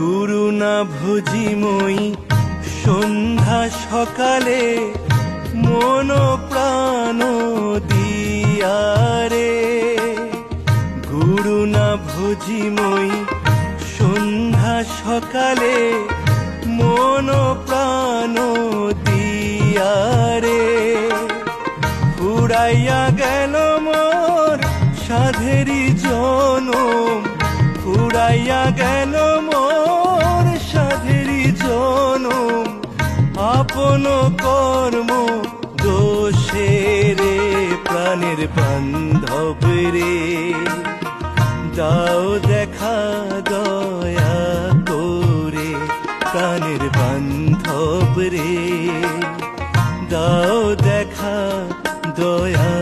গুরু না ভজিময়ী সন্ধ্যা সকালে মন প্রাণ দিয়ারে। গুরু না ভজিময়ী সন্ধ্যা সকালে মন প্রাণ দিয়ারে। ফুরাইয়া গেল মোর সাধেরি জনম, ফুরাইয়া গেল মোর সাধেরি জনম। আপন কর্ম দোষে রে প্রাণের বান্ধব রে, দাও দেখা দয়া করে প্রাণের বান্ধব রে, দাও দেখা দয়া